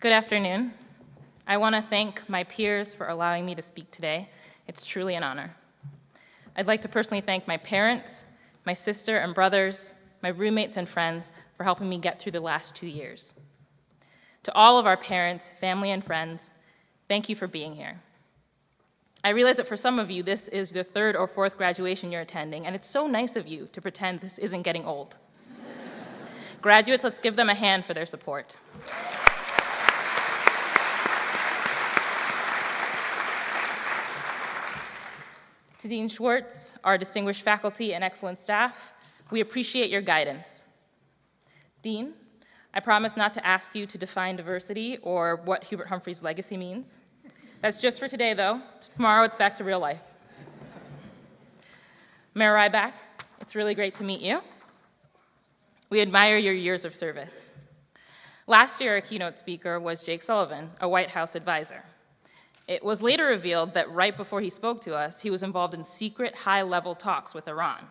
Good afternoon. I want to thank my peers for allowing me to speak today. It's truly an honor. I'd like to personally thank my parents, my sister and brothers, my roommates and friends for helping me get through the last 2 years. To all of our parents, family, and friends, thank you for being here. I realize that for some of you, this is the third or fourth graduation you're attending, and it's so nice of you to pretend this isn't getting old. Graduates, let's give them a hand for their support. To Dean Schwartz, our distinguished faculty and excellent staff, we appreciate your guidance. Dean, I promise not to ask you to define diversity or what Hubert Humphrey's legacy means. That's just for today, though. Tomorrow, it's back to real life. Mayor Ryback, it's really great to meet you. We admire your years of service. Last year, our keynote speaker was Jake Sullivan, a White House advisor. It was later revealed that right before he spoke to us, he was involved in secret high-level talks with Iran.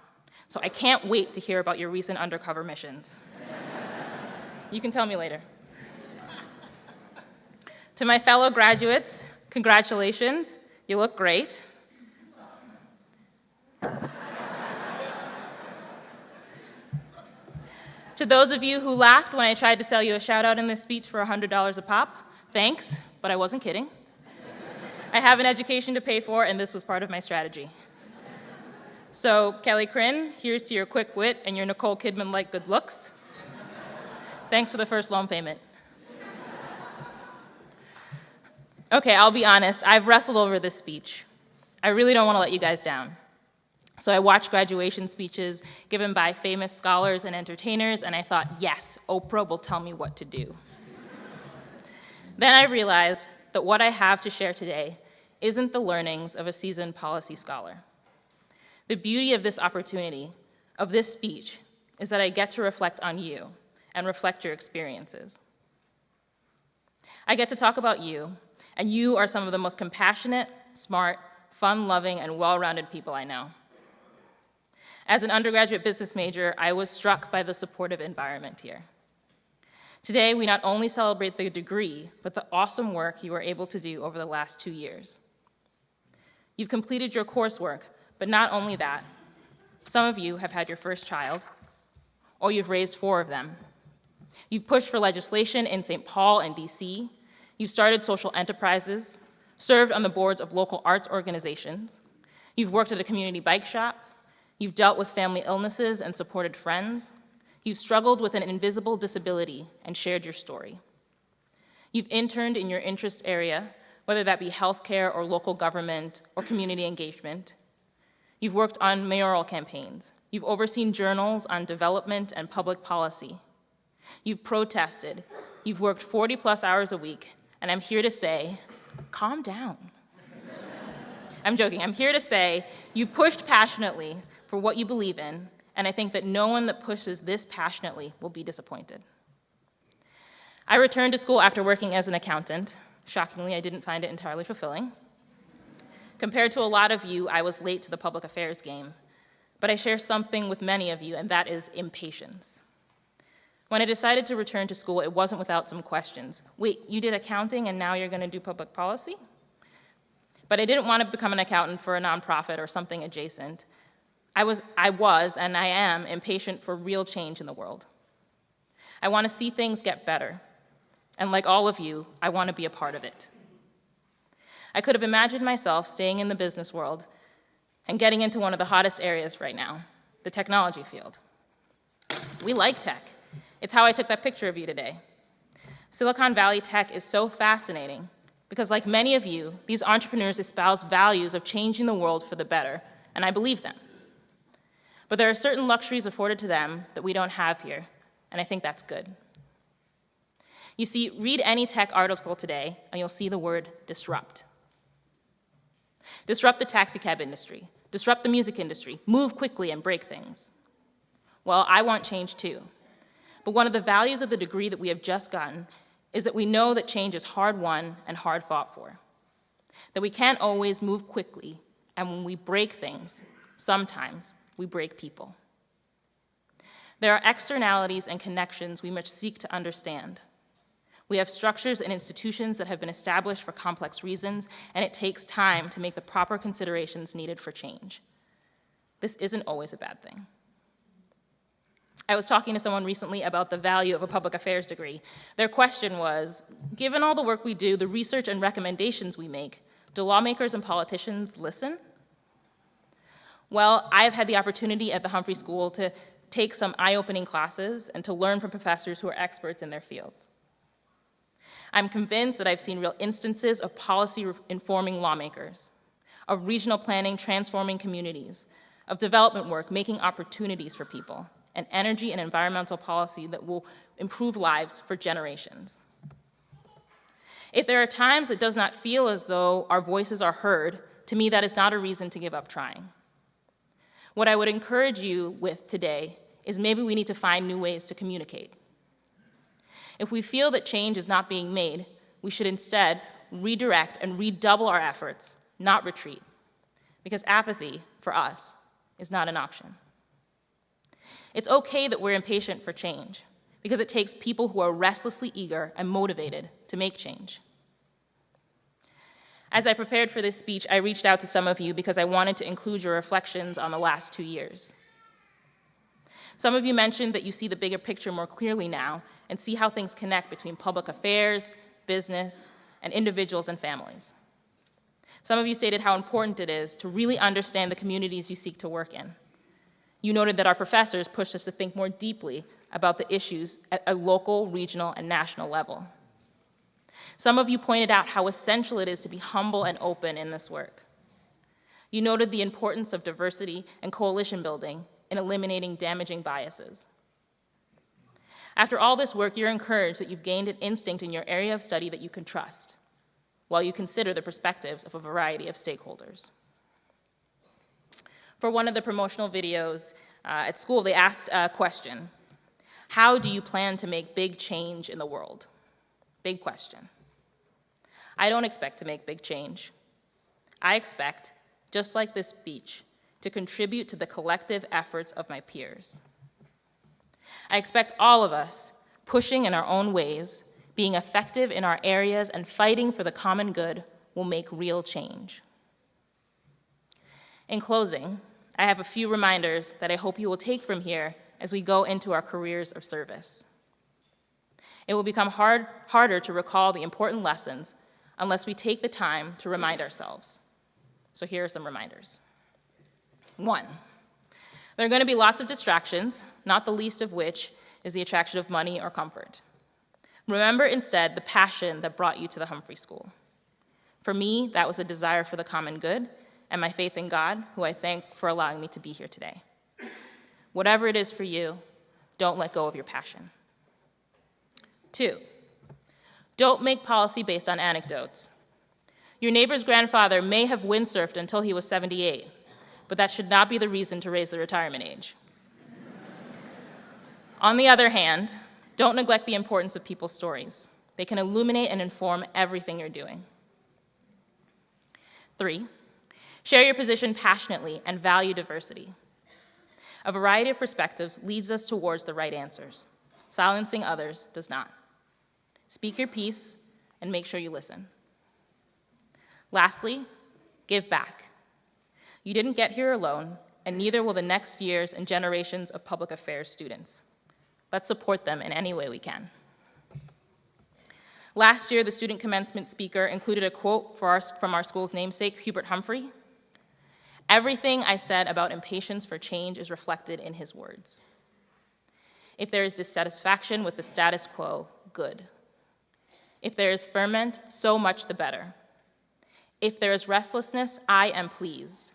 So I can't wait to hear about your recent undercover missions. You can tell me later. To my fellow graduates, congratulations, you look great. To those of you who laughed when I tried to sell you a shout out in this speech for $100 a pop, thanks, but I wasn't kidding. I have an education to pay for, and this was part of my strategy. So, Kelly Crin, here's to your quick wit and your Nicole Kidman-like good looks. Thanks for the first loan payment. Okay, I'll be honest, I've wrestled over this speech. I really don't want to let you guys down. So I watched graduation speeches given by famous scholars and entertainers, and I thought, yes, Oprah will tell me what to do. Then I realized that what I have to share today isn't the learnings of a seasoned policy scholar. The beauty of this opportunity, of this speech, is that I get to reflect on you and reflect your experiences. I get to talk about you, and you are some of the most compassionate, smart, fun-loving, and well-rounded people I know. As an undergraduate business major, I was struck by the supportive environment here. Today, we not only celebrate the degree, but the awesome work you were able to do over the last 2 years. You've completed your coursework, but not only that, some of you have had your first child, or you've raised 4 of them. You've pushed for legislation in St. Paul and DC. You've started social enterprises, served on the boards of local arts organizations. You've worked at a community bike shop. You've dealt with family illnesses and supported friends. You've struggled with an invisible disability and shared your story. You've interned in your interest area, whether that be healthcare or local government or community engagement. You've worked on mayoral campaigns. You've overseen journals on development and public policy. You've protested. You've worked 40+ hours a week, and I'm here to say, calm down. I'm joking. I'm here to say you've pushed passionately for what you believe in, and I think that no one that pushes this passionately will be disappointed. I returned to school after working as an accountant. Shockingly, I didn't find it entirely fulfilling. Compared to a lot of you, I was late to the public affairs game, but I share something with many of you, and that is impatience. When I decided to return to school, it wasn't without some questions. Wait, you did accounting and now you're going to do public policy? But I didn't want to become an accountant for a nonprofit or something adjacent. I was and I am impatient for real change in the world. I want to see things get better. And like all of you, I want to be a part of it. I could have imagined myself staying in the business world and getting into one of the hottest areas right now, the technology field. We like tech. It's how I took that picture of you today. Silicon Valley tech is so fascinating because, like many of you, these entrepreneurs espouse values of changing the world for the better, and I believe them. But there are certain luxuries afforded to them that we don't have here, and I think that's good. You see, read any tech article today, and you'll see the word disrupt. Disrupt the taxicab industry, disrupt the music industry, move quickly and break things. Well, I want change too. But one of the values of the degree that we have just gotten is that we know that change is hard won and hard fought for. That we can't always move quickly, and when we break things, sometimes we break people. There are externalities and connections we must seek to understand. We have structures and institutions that have been established for complex reasons, and it takes time to make the proper considerations needed for change. This isn't always a bad thing. I was talking to someone recently about the value of a public affairs degree. Their question was, given all the work we do, the research and recommendations we make, do lawmakers and politicians listen? Well, I've had the opportunity at the Humphrey School to take some eye-opening classes and to learn from professors who are experts in their fields. I'm convinced that I've seen real instances of policy informing lawmakers, of regional planning transforming communities, of development work making opportunities for people, and energy and environmental policy that will improve lives for generations. If there are times it does not feel as though our voices are heard, to me that is not a reason to give up trying. What I would encourage you with today is maybe we need to find new ways to communicate. If we feel that change is not being made, we should instead redirect and redouble our efforts, not retreat, because apathy, for us, is not an option. It's okay that we're impatient for change, because it takes people who are restlessly eager and motivated to make change. As I prepared for this speech, I reached out to some of you because I wanted to include your reflections on the last 2 years. Some of you mentioned that you see the bigger picture more clearly now and see how things connect between public affairs, business, and individuals and families. Some of you stated how important it is to really understand the communities you seek to work in. You noted that our professors pushed us to think more deeply about the issues at a local, regional, and national level. Some of you pointed out how essential it is to be humble and open in this work. You noted the importance of diversity and coalition building in eliminating damaging biases. After all this work, you're encouraged that you've gained an instinct in your area of study that you can trust, while you consider the perspectives of a variety of stakeholders. For one of the promotional videos at school, they asked a question: how do you plan to make big change in the world? Big question. I don't expect to make big change. I expect, just like this speech, to contribute to the collective efforts of my peers. I expect all of us, pushing in our own ways, being effective in our areas, and fighting for the common good will make real change. In closing, I have a few reminders that I hope you will take from here as we go into our careers of service. It will become harder to recall the important lessons unless we take the time to remind ourselves. So here are some reminders. 1, there are going to be lots of distractions, not the least of which is the attraction of money or comfort. Remember instead the passion that brought you to the Humphrey School. For me, that was a desire for the common good and my faith in God, who I thank for allowing me to be here today. Whatever it is for you, don't let go of your passion. 2, don't make policy based on anecdotes. Your neighbor's grandfather may have windsurfed until he was 78, but that should not be the reason to raise the retirement age. On the other hand, don't neglect the importance of people's stories. They can illuminate and inform everything you're doing. 3, share your position passionately and value diversity. A variety of perspectives leads us towards the right answers. Silencing others does not. Speak your piece and make sure you listen. Lastly, give back. You didn't get here alone, and neither will the next years and generations of public affairs students. Let's support them in any way we can. Last year, the student commencement speaker included a quote from our school's namesake, Hubert Humphrey. Everything I said about impatience for change is reflected in his words. If there is dissatisfaction with the status quo, good. If there is ferment, so much the better. If there is restlessness, I am pleased.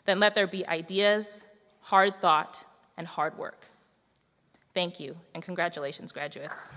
Then let there be ideas, hard thought, and hard work. Thank you, and congratulations, graduates.